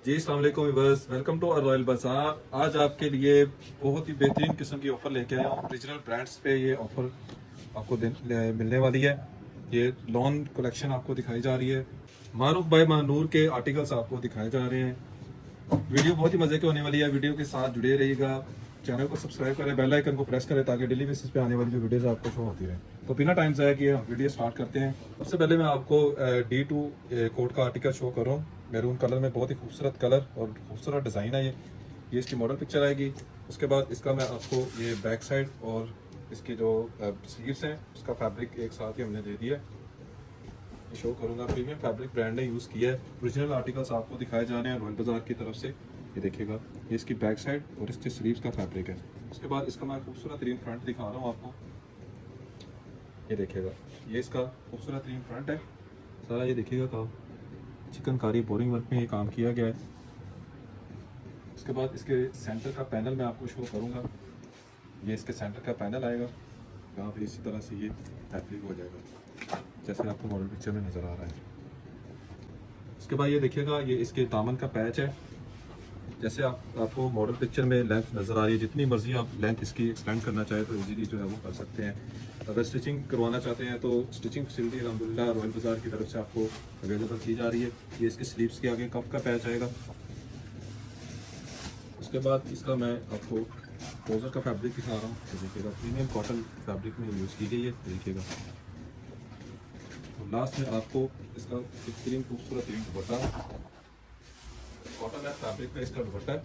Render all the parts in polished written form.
जी अस्सलाम वालेकुम viewers, welcome to royal बाजार। आज आपके लिए बहुत ही बेहतरीन किस्म की ऑफ़र लेके आया हूँ। ओरिजिनल ब्रांड्स पे ये ऑफ़र आपको मिलने वाली है। ये लॉन कलेक्शन आपको दिखाई जा रही है। मारूफ बाय मानूर के आर्टिकल्स आपको दिखाए जा रहे हैं। वीडियो बहुत ही मजे की होने वाली है। वीडियो के साथ जुड़े रहिएगा। चैनल को सब्सक्राइब करें, बेल आइकन को प्रेस करें ताकि डेली बेसिस पे आने वाली जो वीडियोस आपको शो होती रहे। तो बिना टाइम ज़ाया किए हम वीडियो स्टार्ट करते हैं। सबसे पहले मैं आपको D2 कोड का आर्टिकल शो कर रहा हूँ। मैरून कलर में बहुत ही खूबसूरत कलर और खूबसूरत डिज़ाइन है। ये इसकी मॉडल पिक्चर आएगी। उसके बाद इसका मैं आपको ये बैक साइड और इसकी जो स्लीव्स हैं उसका फैब्रिक एक साथ ही हमने दे दिया है, शो करूंगा। प्रीमियम फैब्रिक ब्रांड ने यूज़ किया है। ओरिजिनल आर्टिकल्स आपको दिखाए जाने हैं रॉयल बाजार की तरफ से। ये देखिएगा, ये इसकी बैक साइड और इसके स्लीव्स का फैब्रिक है। उसके बाद इसका मैं खूबसूरत रीन फ्रंट दिखा रहा हूँ आपको। ये देखिएगा, ये इसका खूबसूरत रीन फ्रंट है सारा। ये देखिएगा काम चिकनकारी बोरिंग वर्क में ये काम किया गया है। उसके बाद इसके सेंटर का पैनल मैं आपको शो करूँगा। ये इसके सेंटर का पैनल आएगा, यहाँ पे इसी तरह से ये फैब्रिक हो जाएगा जैसे आपको मॉडल पिक्चर में नज़र आ रहा है। उसके बाद ये देखिएगा, ये इसके दामन का पैच है। जैसे आपको मॉडल पिक्चर में लेंथ नज़र आ रही है, जितनी मर्जी आप लेंथ इसकी एक्सटेंड करना चाहे तो इजीली जो है वो कर सकते हैं। अगर स्टिचिंग करवाना चाहते हैं तो स्टिचिंग फैसिलिटी अल्हम्दुलिल्लाह रॉयल बाज़ार की तरफ से आपको अवेलेबल की जा रही है। ये इसके स्लीव्स के आगे कफ का पैच आएगा। उसके बाद इसका मैं आपको ट्राउज़र का फैब्रिक दिखा रहा हूँ। तो देखिएगा, प्रीमियम कॉटन फैब्रिक में यूज़ की गई है। देखिएगा, और लास्ट में आपको इसका बेहतरीन खूबसूरत दुपट्टा, कॉटन है फैब्रिक में इसका दुपट्टा है,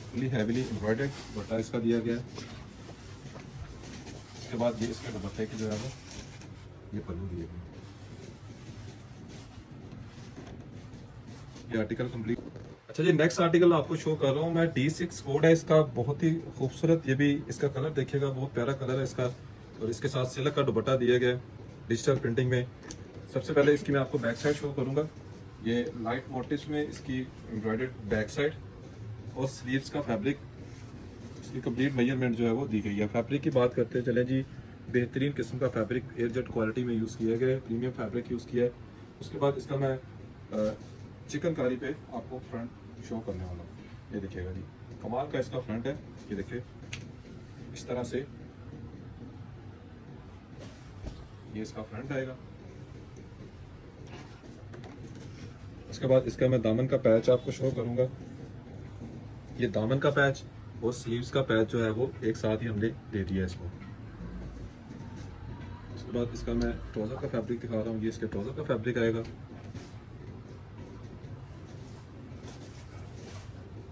फुली हैवीली एम्ब्रॉयडर्ड दुपट्टा इसका दिया गया है। उसके बाद ये इसके दुपट्टे की जो है वो ये पल्लू दिए गए। ये आर्टिकल कंप्लीट। अच्छा जी, नेक्स्ट आर्टिकल आपको शो कर रहा हूँ मैं। D6 कोड है इसका, बहुत ही खूबसूरत। ये भी इसका कलर देखिएगा, बहुत प्यारा कलर है इसका। और इसके साथ सिल्क का दुपट्टा दिया गया है डिजिटल प्रिंटिंग में। सबसे पहले इसकी मैं आपको बैक साइड शो करूंगा। ये लाइट मोटिव्स में इसकी एम्ब्रॉयडर्ड बैक साइड और स्लीव्स का फैब्रिक, इसकी कंप्लीट मेजरमेंट जो है वो दी गई है। फैब्रिक की बात करते चले जी, बेहतरीन किस्म का फैब्रिक एयरजेट क्वालिटी में यूज़ किया गया है, प्रीमियम फैब्रिक यूज़ किया है। उसके बाद इसका मैं चिकनकारी पे आपको फ्रंट शो करने वाला हूँ। ये देखिएगा जी, कमाल का इसका फ्रंट है। ये देखिए, इस तरह से ये इसका फ्रंट आएगा। उसके बाद इसका मैं दामन का पैच आपको शो करूंगा। ये दामन का पैच और स्लीव्स का पैच जो है वो एक साथ ही हमने दे दिया इसको। उसके बाद इसका मैं ट्राउज़र का फैब्रिक दिखा रहा हूँ। ये इसके ट्राउज़र का फैब्रिक आएगा।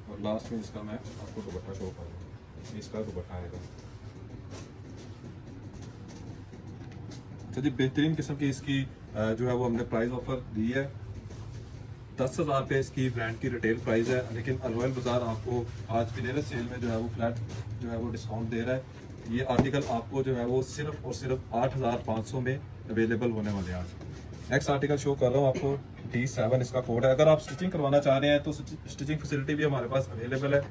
और लास्ट में इसका मैं आपको दुपट्टा शो करूँगा। इसका दुपट्टा आएगा। अच्छा जी, बेहतरीन किस्म की इसकी जो है वो हमने प्राइस ऑफर दी है। 10,000 रुपये इसकी ब्रांड की रिटेल प्राइस है, लेकिन रॉयल बाजार आपको आज की लेटेस्ट सेल में जो है वो फ्लैट जो है वो डिस्काउंट दे रहा है। ये आर्टिकल आपको जो है वो सिर्फ और सिर्फ 8,500 में अवेलेबल होने वाले हैं आज। नेक्स्ट आर्टिकल शो कर रहा हूँ आपको। D7 इसका कोड है। अगर आप स्टिचिंग करवाना चाह रहे हैं तो स्टिचिंग फैसिलिटी भी हमारे पास अवेलेबल है।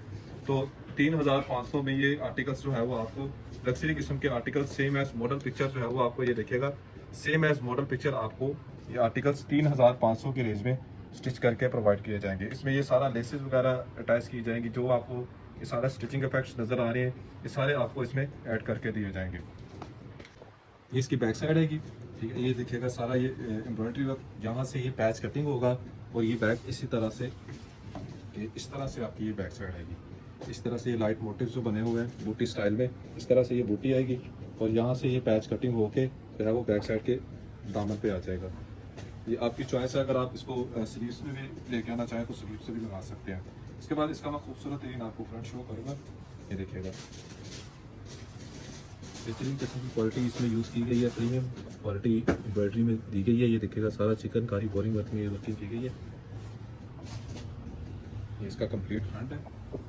तो 3,500 में ये आर्टिकल्स जो है वो आपको लग्जरी किस्म के articles, same as model picture जो है वो आपको ये देखेगा, सेम एज मॉडल पिक्चर आपको ये आर्टिकल्स 3,500 के रेंज में स्टिच करके प्रोवाइड किए जाएंगे। इसमें ये सारा लेसेस वगैरह अटैच की जाएंगी। जो आपको ये सारा स्टिचिंग इफेक्ट्स नज़र आ रहे हैं, ये सारे आपको इसमें ऐड करके दिए जाएंगे। ये इसकी बैक साइड है, ठीक है। ये देखिएगा, सारा ये एम्ब्रॉयडरी वर्क, यहाँ से ये पैच कटिंग होगा और ये बैक इसी तरह से, इस तरह से आपकी ये बैक साइड आएगी। इस तरह से ये लाइट मोटिव्स जो बने हुए हैं बूटी स्टाइल में, इस तरह से ये बूटी आएगी और यहाँ से ये पैच कटिंग होके जो है वो बैक साइड के दामन पे आ जाएगा। ये आपकी चॉइस है, अगर आप इसको स्लीव्स में भी लेके आना चाहें तो स्लीव्स से भी लगा सकते हैं। इसके बाद इसका मैं खूबसूरत तरीन आपको फ्रंट शो करूँगा। ये देखिएगा, बेहतरीन किस्म की क्वालिटी इसमें यूज़ की गई है, प्रीमियम क्वालिटी एम्ब्रॉयडरी में दी गई है। ये देखिएगा, सारा चिकनकारी बोरिंग वर्क में ये वर्किंग की गई है। ये इसका कंप्लीट फ्रंट है,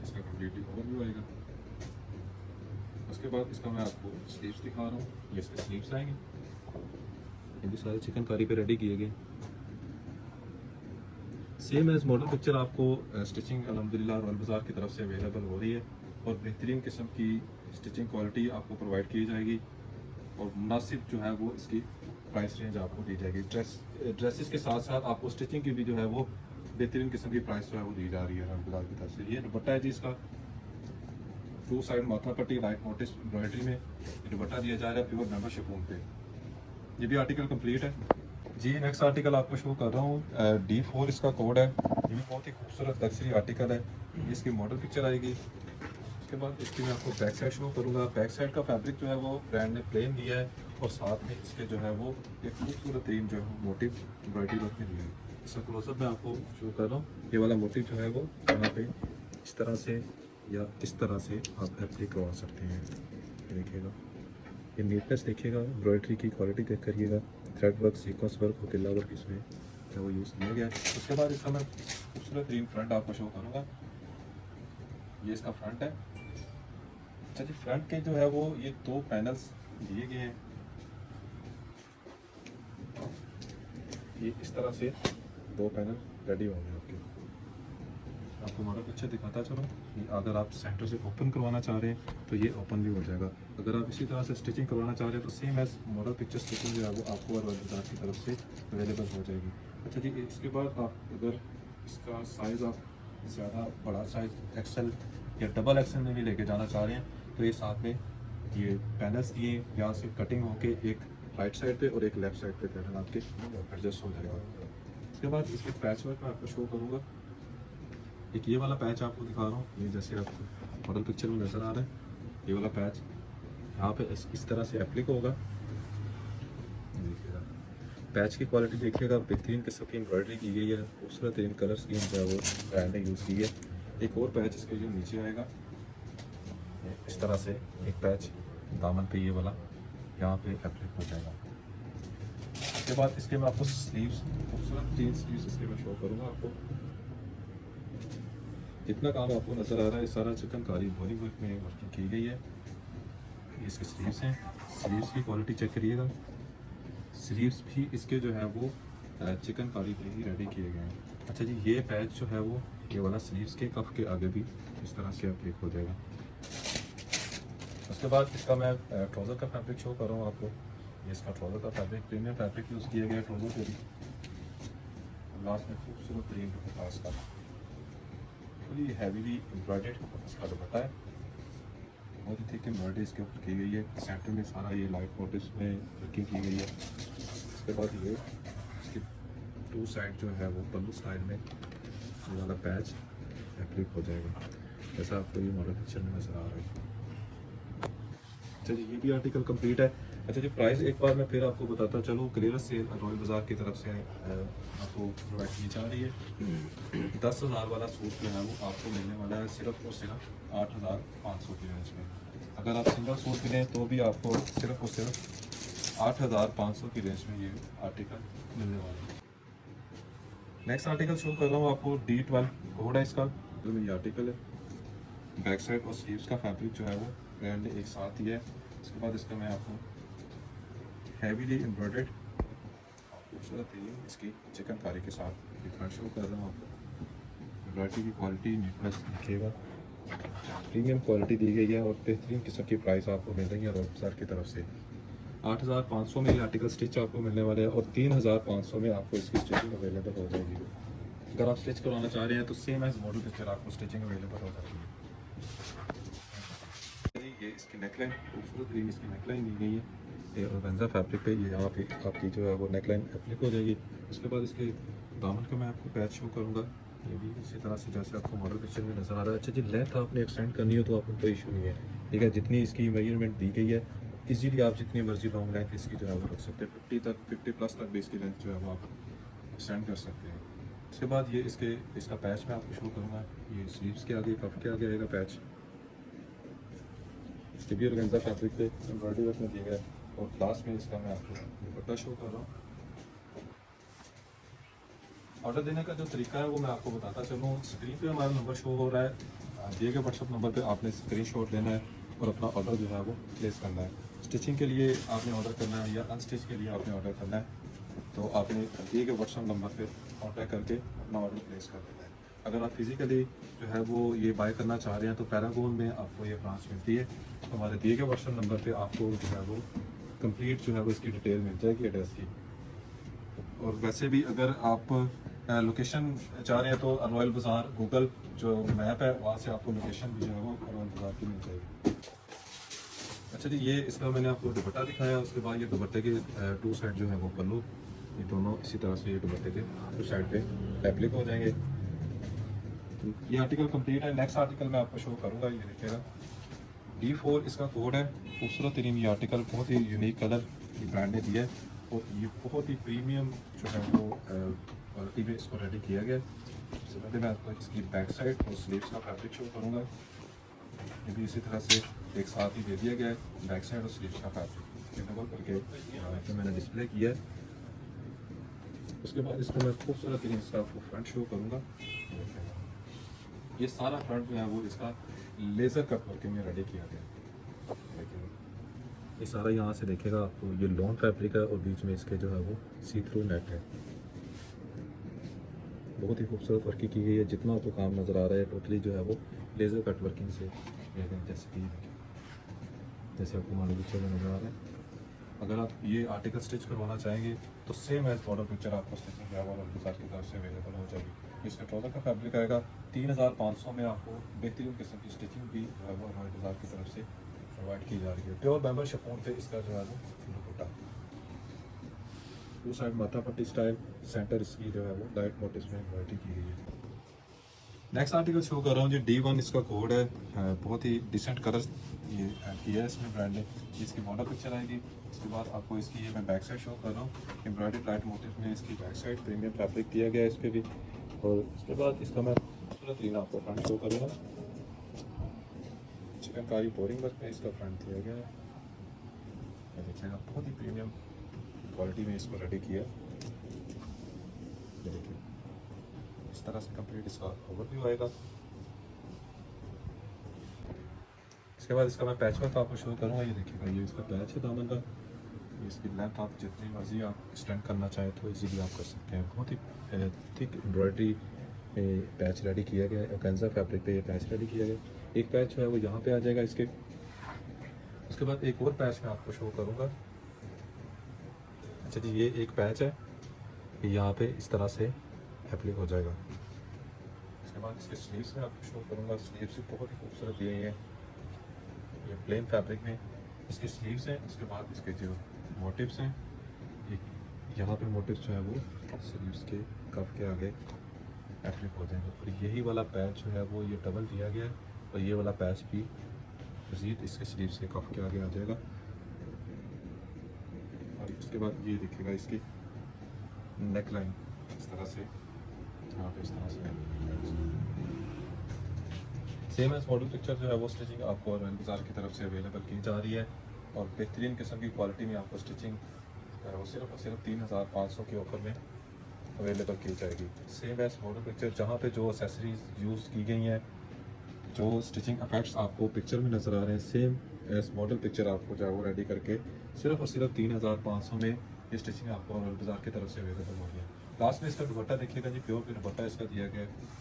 इसका कंप्लीटली ओवरव्यू आएगा। उसके बाद इसका मैं आपको स्लीव्स दिखा रहा हूँ। ये इसके स्लीव्स आएंगे, ये भी सारे चिकनकारी पे रेडी किए गए। सेम एज मॉडल पिक्चर आपको स्टिचिंग अल्हम्दुलिल्लाह रॉयल बाजार की तरफ से अवेलेबल हो रही है और बेहतरीन किस्म की स्टिचिंग क्वालिटी आपको प्रोवाइड की जाएगी और मुनासिब जो है वो इसकी प्राइस रेंज आपको दी जाएगी। ड्रेसेस के साथ साथ आपको स्टिचिंग की भी जो है वो बेहतरीन किस्म की प्राइस जो है वो दी जा रही है रॉयल बाजार की तरफ से। ये दुपट्टा है जी इसका, टू साइड माथा पट्टी लाइट मोटिस एम्ब्रॉयडरी में ये दुपट्टा दिया जा रहा है प्योर मेंबर शिफॉन पे। ये भी आर्टिकल कंप्लीट है जी। नेक्स्ट आर्टिकल आपको शो कर रहा हूँ, D4 इसका कोड है। ये भी बहुत ही खूबसूरत लग्जरी आर्टिकल है। ये इसकी मॉडल पिक्चर आएगी। उसके बाद इसकी मैं आपको बैक साइड शो करूँगा। बैक साइड का फैब्रिक जो है वो ब्रांड ने प्लेन दिया है और साथ में इसके जो है वो एक खूबसूरत तरीन जो है मोटिव एम्ब्रॉयडरी वर्क में दिया है। इसका क्लोजअप मैं आपको शो कर रहा हूँ। ये वाला मोटिव जो है वो यहाँ पे इस तरह से या इस तरह से आप एप्लाई करवा सकते हैं। ये देखिएगा, ये नीटनेस देखिएगा, एम्ब्रॉयडरी की क्वालिटी देख करिएगा, थ्रेड वर्क, सीक्वेंस वर्क और तिल्ला वर्क इसमें जो वो यूज़ किया गया है। उसके बाद इसका मैं खूबसूरत ग्रीन फ्रंट आपको शो करूँगा। ये इसका फ्रंट है। अच्छा जी, फ्रंट के जो है वो ये दो पैनल्स दिए गए हैं। ये इस तरह से दो पैनल रेडी होंगे आपके। आपको मॉडल पिक्चर दिखाता चलो। ये अगर आप सेंटर से ओपन करवाना चाह रहे हैं तो ये ओपन भी हो जाएगा। अगर आप इसी तरह से स्टिचिंग करवाना चाह रहे हैं तो same as model picture stitching जो है वो आपको रॉयल बाजार की तरफ से अवेलेबल हो जाएगी। अच्छा जी, इसके बाद आप अगर इसका साइज़ आप ज़्यादा बड़ा साइज़ एक्सेल या डबल एक्सेल में भी लेके जाना चाह रहे हैं तो ये साथ में ये पैनल्स दिए, यहाँ से कटिंग होके एक राइट साइड पे और एक लेफ्ट साइड पे पैनल आपके एडजस्ट हो जाएगा। इसके बाद इसके पैच वर्क मैं आपको शो करूँगा। एक ये वाला पैच आपको दिखा रहा हूँ। ये जैसे आपको मॉडल पिक्चर में नज़र आ रहा है, ये वाला पैच यहाँ पे इस तरह से एप्लिक होगा। देखिएगा, पैच की क्वालिटी देखिएगा, बेहतरीन किस्म की एम्ब्रॉयडरी की गई है, खूबसूरत तरीन कलर स्कीम जो है वो ब्रांड ने यूज़ की है। एक और पैच इसके जो नीचे आएगा, इस तरह से एक पैच दामन पे ये वाला यहाँ पे एप्लिक हो जाएगा। उसके बाद इसके मैं आपको स्लीव्स, खूबसूरत तीन स्लीव्स इसके मैं शो करूँगा आपको। जितना काम आपको नज़र आ रहा है सारा चिकनकारी बोरी वर्क में वर्किंग की गई है। ये इसके स्लीव्स हैं। स्लीव्स की क्वालिटी चेक करिएगा। स्लीव्स भी इसके जो है वो चिकनकारी पे ही रेडी किए गए हैं। अच्छा जी, ये पैच जो है वो ये वाला स्लीव्स के कफ के आगे भी इस तरह से एप्लिक हो जाएगा। उसके बाद इसका मैं ट्राउज़र का फैब्रिक शो कर रहा हूँ आपको। ये इसका ट्राउज़र का फैब्रिक प्रीमियम फैब्रिक यूज़ किया गया है ट्राउज़र पे भी। लास्ट में खूबसूरत तरीन पास का फुली हैवीली एम्ब्रॉयडर्ड इसका दुपट्टा है। बहुत ही थिक एम्ब्रॉयडरी इसके ऊपर की गई है। सेंटर में सारा ये लाइट मोटिव्स में वर्किंग की गई है। उसके बाद ये इसकी टू साइड जो है वो पल्लू स्टाइल में ये वाला पैच एप्लिक हो जाएगा, जैसा आपको ये मॉडल पिक्चर में नज़र आ रहा है। अच्छा जी, ये भी आर्टिकल कंप्लीट है। अच्छा जी, प्राइस एक बार मैं फिर आपको बताता चलूँ। क्लियरेंस सेल रॉयल बाज़ार की तरफ से आपको प्रोवाइड की जा रही है। 10,000 वाला सूट जो है वो आपको मिलने वाला है सिर्फ और सिर्फ 8,500 की रेंज में। अगर आप सिंगल सूट मिलें तो भी आपको सिर्फ और सिर्फ 8,500 की रेंज में ये आर्टिकल मिलने वाला है। नेक्स्ट आर्टिकल शो कर रहा हूँ आपको। D12 कोड है इसका, जो में ये आर्टिकल है। बैक साइड और स्लीव्स का फैब्रिक जो है वो ब्रांड एक साथ ही है। इसके बाद इसका मैं आपको हैवीली एम्ब्रॉयडर्ड खूबसूरत तरीन इसकी चिकनकारी के साथ डिफरेंट शो कर रहा हूँ आपको। एम्ब्रॉयडरी की क्वालिटी नीटनेस देखिएगा, प्रीमियम क्वालिटी दी गई है और बेहतरीन किस्म की प्राइस आपको मिल रही है रॉयल बाज़ार की तरफ से। 8,500 में ये आर्टिकल स्टिच आपको मिलने वाले हैं और 3,500 में आपको इसकी स्टिचिंग अवेलेबल हो जाएगी। अगर आप स्टिच करवाना चाह रहे हैं तो सेम एज मॉडल पिक्चर आपको स्टिचिंग अवेलेबल हो जाती है। ये इसकी नेकलाइन खूबसूरत ग्रीन इसकी नेकलाइन दी गई है। ये ऑर्गेन्जा फैब्रिक पे ये यहाँ पे आपकी जो है वो नेकलाइन एप्लिक हो जाएगी। उसके बाद इसके दामन का मैं आपको पैच शो करूँगा। ये भी इसी तरह से जैसे आपको मॉडल पिक्चर में नज़र आ रहा है। अच्छा जी, लेंथ आपने एक्सटेंड करनी हो तो आपको कोई इशू नहीं है, ठीक है। जितनी इसकी मेजरमेंट दी गई है इजीली आप जितनी मर्जी लॉन्ग लेंथ इसकी जो है वो रख सकते हैं। 50 तक भी इसकी लेंथ जो है वो आप एक्सटेंड कर सकते हैं। उसके बाद ये इसका पैच मैं आपको शो करूँगा। ये स्लीव्स के आगे, कफ के आगे आएगा पैच। इसके भी ऑर्गेन्जा फैब्रिक पे एम्ब्रॉयडरी वर्क में दिया गया है और लास्ट में इसका मैं आपको दुपट्टा शो कर रहा हूँ। ऑर्डर देने का जो तरीका है वो मैं आपको बताता चलूँ। स्क्रीन पे हमारा नंबर शो हो रहा है, दिए गए व्हाट्सअप नंबर पे आपने स्क्रीनशॉट लेना है और अपना ऑर्डर जो है वो प्लेस करना है। स्टिचिंग के लिए आपने ऑर्डर करना है या अनस्टिच के लिए आपने ऑर्डर करना है तो आपने दिए गए व्हाट्सअप नंबर पे कॉन्टैक्ट करके अपना ऑर्डर प्लेस कर देना है। अगर आप फिज़िकली जो है वो ये बाय करना चाह रहे हैं तो पैरागॉन में आपको ये ब्रांच मिलती है। हमारे दिए गए व्हाट्सअप नंबर पे आपको जो है वो कंप्लीट जो है वो इसकी डिटेल मिल जाएगी एड्रेस की। और वैसे भी अगर आप लोकेशन चाह रहे हैं तो रॉयल बाज़ार गूगल जो मैप है वहाँ से आपको लोकेशन भी जो है वो रॉयल बाज़ार की मिल जाएगी। अच्छा जी, ये इसका मैंने आपको दुपट्टा दिखाया, उसके बाद ये दुपट्टे के टू साइड जो है वो पल्लू, ये दोनों इसी तरह से ये दुपट्टे के टू साइड पे एप्लिक हो जाएंगे। ये आर्टिकल कंप्लीट है। नेक्स्ट आर्टिकल मैं आपको शो करूँगा, ये देखिएगा D4 इसका कोड है। खूबसूरत तरीन ये आर्टिकल, बहुत ही यूनिक कलर ये ब्रांड ने दिया है और ये बहुत ही प्रीमियम जो है वो क्वालिटी में इसको रेडी किया गया है। सबसे पहले मैं आपको इसकी बैक साइड और स्लीव्स का फैब्रिक शो करूँगा। ये भी इसी तरह से एक साथ ही दे दिया गया है, बैक साइड और स्लीव्स का फैब्रिक डबल करके यहाँ पे मैंने डिस्प्ले किया है। उसके बाद इसको मैं खूबसूरत तरीन इसका आपको फ्रंट शो करूँगा। ये सारा फ्रंट जो है वो इसका लेज़र कट वर्क में रेडी किया गया है। देखिए ये सारा यहाँ से देखेगा आपको, ये लॉन फैब्रिक है और बीच में इसके जो है वो सी थ्रू नेट है। बहुत ही खूबसूरत वर्किंग की गई है। जितना आपको काम नज़र आ रहा है टोटली जो है वो लेज़र कट वर्किंग से किया गया है। जैसे आपको मान लीजिए नज़र आ रहा है। अगर आप ये आर्टिकल स्टिच करवाना चाहेंगे तो सेम एज मॉडल पिक्चर आपको स्टिचिंग बाज़ार की तरफ से अवेलेबल हो जाएगी। इसका ट्राउज़र का फैब्रिक आएगा 3500 में। आपको बेहतरीन किस्म की स्टिचिंग भी जो है वो रॉयल बाज़ार की तरफ से प्रोवाइड की जा रही है। प्योर बैम्बर शिफॉन पे इसका जो है वो दुपट्टा, टू साइड माथा पट्टी स्टाइल, सेंटर इसकी जो है वो लाइट मोटिव्स में एम्ब्रॉयडरी की गई है। नेक्स्ट आर्टिकल शो कर रहा हूँ जी, D1 इसका कोड है। बहुत ही डिसेंट कलर ये ऐड किया है इसमें ब्रांड ने। इसकी मॉडल पिक्चर आएगी। इसके बाद आपको इसकी ये मैं बैक साइड शो कर रहा हूँ। एम्ब्रॉयडरी लाइट मोटिव में इसकी बैक साइड प्रीमियम फैब्रिक दिया गया है इस पर भी। और उसके बाद इसका मैं पूरा तीन आपको फ्रंट शो करूँगा। चिकनकारी बोरिंग वर्क में इसका फ्रंट दिया गया है। ये देखिएगा बहुत ही प्रीमियम क्वालिटी में इसको रेडी किया। ये देखिए इस तरह से कंप्लीट इसका ओवरव्यू आएगा। इसके बाद इसका मैं पैच वर्क आपको शो करूँगा। ये देखिएगा ये इसका पैच है दामन का। इसकी लेंथ आप जितनी मर्जी आप एक्सटेंड करना चाहें तो इजीली आप कर सकते हैं। बहुत ही थिक एम्ब्रॉयडरी पैच रेडी किया गया है। ऑर्गेन्जा फैब्रिक पे ये पैच रेडी किया गया। एक पैच जो है वो यहाँ पे आ जाएगा इसके। उसके बाद एक और पैच मैं आपको शो करूँगा। अच्छा जी, ये एक पैच है, ये यहाँ पे इस तरह से एप्लिक हो जाएगा। इसके बाद इसके स्लीव्स में आपको शो करूँगा। स्लीव्स भी बहुत ही खूबसूरत दिए हैं। ये प्लेन फैब्रिक में इसके स्लीव्स हैं। उसके बाद इसके जो मोटिव्स हैं, एक यहाँ पे मोटिव्स जो है वो स्लीव्स के कफ के आगे एप्लिक हो जाएंगे। और यही वाला पैच जो है वो ये डबल दिया गया है और ये वाला पैच भी मज़ीद इसके स्लीव्स के कफ के आगे आ जाएगा। और उसके बाद ये दिखेगा इसकी नेक लाइन इस तरह से, यहाँ पे इस तरह से सेम एज मॉडल पिक्चर जो है वो स्टिचिंग आपको रॉयल बाज़ार की तरफ से अवेलेबल की जा रही है। और बेहतरीन किस्म की क्वालिटी में आपको स्टिचिंग वो सिर्फ और सिर्फ 3500 के ऑफर में अवेलेबल की जाएगी। सेम एज मॉडल पिक्चर, जहाँ पे जो एसेसरीज यूज़ की गई हैं, जो स्टिचिंग इफेक्ट्स आपको पिक्चर में नज़र आ रहे हैं, सेम एज मॉडल पिक्चर आपको जो है वो रेडी करके सिर्फ और सिर्फ 3500 में ये स्टिचिंग आपको रॉयल बाज़ार की तरफ से अवेलेबल हो गई है। लास्ट में इसका दुपट्टा देखिएगा जी, प्योर दुपट्टा इसका दिया गया है।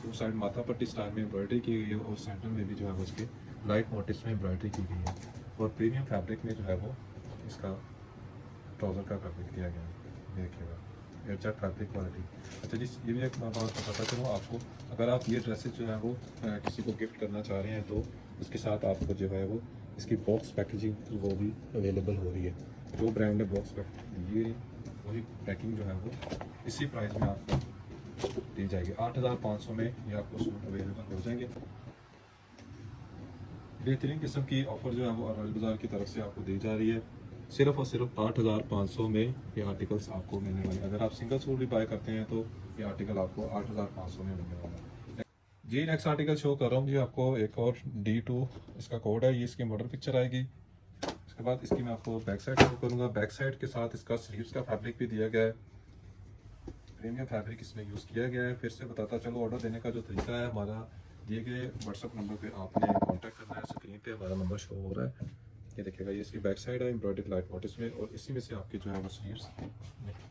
टू साइड माथा पट्टी स्टाइल में एम्ब्रॉयडरी की गई है और सेंटर में भी जो है वो इसके लाइट मोटिव्स में एम्ब्रॉयडरी की गई है। और प्रीमियम फैब्रिक में जो है वो इसका ट्राउज़र का फैब्रिक दिया गया है। देखिएगा एयरचेट फैब्रिक क्वालिटी। अच्छा जी, ये भी एक बात बताता चलूँ आपको, अगर आप ये ड्रेसेस जो है वो किसी को गिफ्ट करना चाह रहे हैं तो उसके साथ आपको जो है वो इसकी बॉक्स पैकेजिंग वो भी अवेलेबल हो रही है। जो ब्रांड ने बॉक्स पैक ये वही पैकिंग जो है वो इसी प्राइस में आपको दी जाएगी। 8500 में ये आपको सूट अवेलेबल हो जाएंगे। बेहतरीन किस्म की ऑफ़र जो है वो रॉयल बाज़ार की तरफ से आपको दी जा रही है। सिर्फ और सिर्फ 8500 में ये आर्टिकल्स आपको मिलने वाले। अगर आप सिंगल सूट भी बाय करते हैं तो ये आर्टिकल आपको 8500 में मिलने वाला है जी। नेक्स्ट आर्टिकल शो कर रहा हूँ जी आपको। एक और D2 इसका कोड है, ये इसकी मॉडल पिक्चर आएगी। उसके बाद इसकी मैं आपको बैक साइड शो करूँगा। बैक साइड के साथ इसका स्लीव्स का फैब्रिक भी दिया गया है। प्रीमियम फैब्रिक इसमें यूज़ किया गया है। फिर से बताता चलो, ऑर्डर देने का जो तरीका है, हमारा दिए गए व्हाट्सअप नंबर पे आपने कांटेक्ट करना है। स्क्रीन पे हमारा नंबर शो हो रहा है, ये देखिएगा। ये इसकी बैक साइड है एम्ब्रॉयडरी लाइट मोटिव्स में और इसी में से आपके जो है वो स्लीव्स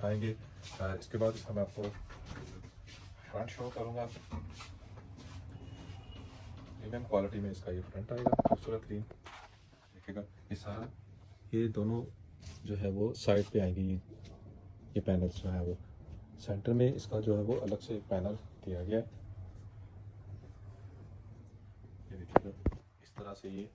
आएंगे। इसके बाद इसका मैं आपको फ्रंट शो करूँगा। प्रीमियम क्वालिटी में इसका ये फ्रंट आएगा, खूबसूरत ग्रीन देखिएगा। ये सारा ये दोनों जो है वो साइड पे आएंगे। ये पैनल्स जो है वो सेंटर में इसका जो है वो अलग से एक पैनल दिया गया है। ये देखिएगा इस तरह से ये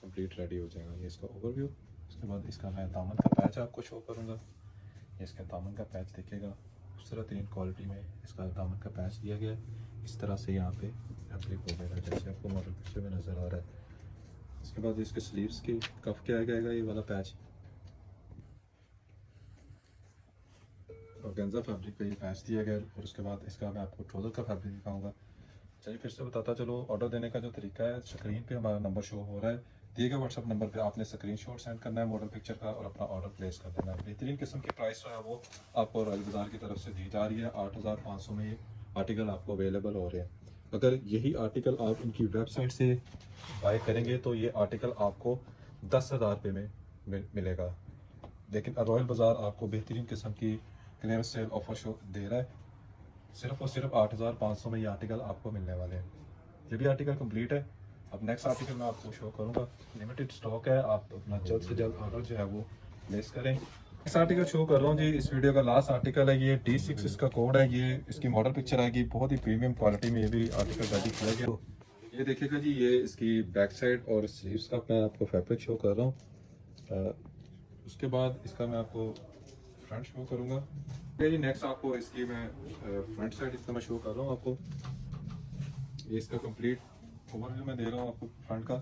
कंप्लीट रेडी हो जाएगा। ये इसका ओवरव्यू। उसके बाद इसका मैं दामन का पैच आपको शो करूँगा। ये इसका दामन का पैच देखिएगा खूबसूरत तरीन क्वालिटी में इसका दामन का पैच दिया गया है। इस तरह से यहाँ पे एप्लिक हो जाएगा जैसे आपको मॉडल पिक्चर में नज़र आ रहा है। इसके बाद इसके स्लीव्स की कफ क्या आएगा ये वाला पैच, ऑर्गेन्जा फैब्रिक पे ये पैच दिया गया है। और उसके बाद इसका मैं आपको ट्राउज़र का फैब्रिक दिखाऊंगा। चलिए फिर से बताता चलो, ऑर्डर देने का जो तरीका है, स्क्रीन पे हमारा नंबर शो हो रहा है, दिए गए व्हाट्सअप नंबर पे आपने स्क्रीनशॉट सेंड करना है मॉडल पिक्चर का और अपना ऑर्डर प्लेस कर देना है। बेहतरीन किस्म की प्राइस जो है वो आपको रॉयल बाज़ार की तरफ से दी जा रही है। 8500 में ये आर्टिकल आपको अवेलेबल हो रहे हैं। अगर यही आर्टिकल आप इनकी वेबसाइट से बाय करेंगे तो ये आर्टिकल आपको 10,000 रुपये में मिलेगा। लेकिन रॉयल बाज़ार आपको बेहतरीन किस्म की क्लियर सेल ऑफर शो दे रहा है। सिर्फ और सिर्फ 8500 में ये आर्टिकल आपको मिलने वाले हैं। ये भी आर्टिकल कंप्लीट है। अब नेक्स्ट आर्टिकल मैं आपको शो करूंगा। लिमिटेड स्टॉक है, आप अपना जल्द से जल्द ऑर्डर जो है वो प्लेस करें। नेक्स्ट आर्टिकल शो कर रहा हूँ जी, इस वीडियो का लास्ट आर्टिकल है। ये D6 इसका कोड है। ये इसकी मॉडल पिक्चर आएगी, बहुत ही प्रीमियम क्वालिटी में ये भी आर्टिकल रेडी किया गया। ये देखिएगा जी, ये इसकी बैक साइड और स्लीव्स का मैं आपको फैब्रिक शो कर रहा हूँ। उसके बाद इसका मैं आपको फ्रंट शो करूँगा। जी नेक्स्ट आपको इसकी मैं फ्रंट साइड इसका मैं शो कर रहा हूँ आपको। ये इसका कंप्लीट ओवरव्यू मैं दे रहा हूँ आपको फ्रंट का।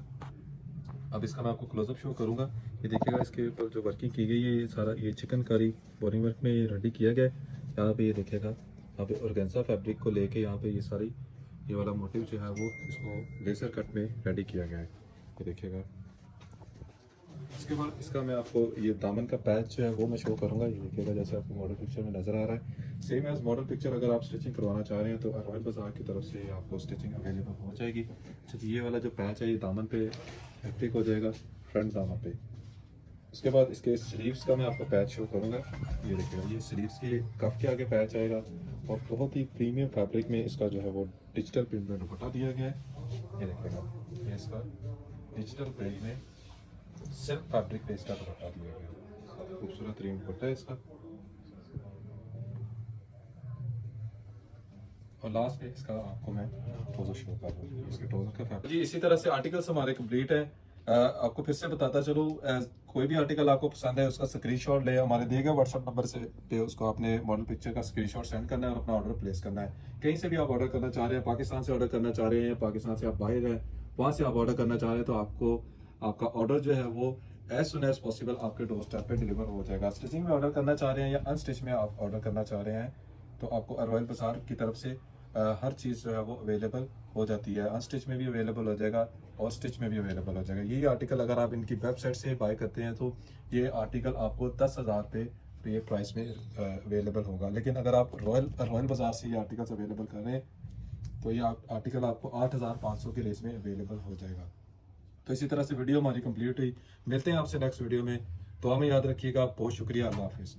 अब इसका मैं आपको क्लोजअप शो करूँगा। ये देखिएगा इसके ऊपर जो वर्किंग की गई है, ये सारा ये चिकनकारी बोरिंग वर्क में ये रेडी किया गया है। यहाँ पे ये देखिएगा, यहाँ पे ऑर्गेन्जा फैब्रिक को लेके यहाँ पे ये सारी ये वाला मोटिव जो है वो इसको लेजर कट में रेडी किया गया है। ये देखिएगा। इसके बाद इसका मैं आपको ये दामन का पैच जो है वो मैं शो करूंगा। ये देखिएगा जैसे आपको मॉडल पिक्चर में नज़र आ रहा है, सेम एज मॉडल पिक्चर। अगर आप स्टिचिंग करवाना चाह रहे हैं तो रॉयल बाज़ार की तरफ से आपको स्टिचिंग अवेलेबल हो जाएगी। अच्छा, ये वाला जो पैच है ये दामन पे एप्लिक हो जाएगा, फ्रंट दामन पे। उसके बाद इसके स्लीव्स का मैं आपको पैच शो करूँगा। ये देखिएगा, ये स्लीव्स की कफ के आगे पैच आएगा और बहुत ही प्रीमियम फैब्रिक में इसका जो है वो डिजिटल प्रिंट में दुपट्टा दिया गया है। ये देखिएगा, ये इसका डिजिटल प्रिंट में सिल्क फैब्रिक पे इसका दुपट्टा दिया गया। खूबसूरत तरीन दुपट्टा है इसका। और लास्ट पे इसका आपको मैं ट्राउजर शो कर रहा हूँ, इसके ट्राउजर का फैब्रिक जी। इसी तरह से आर्टिकल्स हमारे कंप्लीट है। आपको फिर से बताता चलो, कोई भी आर्टिकल आपको पसंद है उसका स्क्रीनशॉट ले हमारे दिए गए व्हाट्सअप नंबर से पे उसको आपने मॉडल पिक्चर का स्क्रीनशॉट सेंड करना है और अपना ऑर्डर प्लेस करना है। कहीं से भी आप ऑर्डर करना चाह रहे हैं, पाकिस्तान से ऑर्डर करना चाह रहे हैं, पाकिस्तान से आप बाहर हैं, वहाँ से आप ऑर्डर करना चाह रहे हैं, तो आपको आपका ऑर्डर जो है वो एज सुन एज पॉसिबल आपके डोर स्टेप पे डिलीवर हो जाएगा। स्टिचिंग में ऑर्डर करना चाह रहे हैं या अनस्टिच में आप ऑर्डर करना चाह रहे हैं तो आपको रॉयल बाज़ार की तरफ से हर चीज़ जो है वो अवेलेबल हो जाती है। अनस्टिच में भी अवेलेबल हो जाएगा और स्टिच में भी अवेलेबल हो जाएगा। ये आर्टिकल अगर आप इनकी वेबसाइट से बाय करते हैं तो ये आर्टिकल आपको 10,000 पे प्राइस में अवेलेबल होगा। लेकिन अगर आप रॉयल बाज़ार से ये आर्टिकल्स अवेलेबल कर रहे हैं तो ये आर्टिकल आपको 8500 के रेंज में अवेलेबल हो जाएगा। तो इसी तरह से वीडियो हमारी कंप्लीट हुई। मिलते हैं आपसे नेक्स्ट वीडियो में। तो हमें याद रखिएगा। बहुत शुक्रिया। अल्लाह हाफिज़।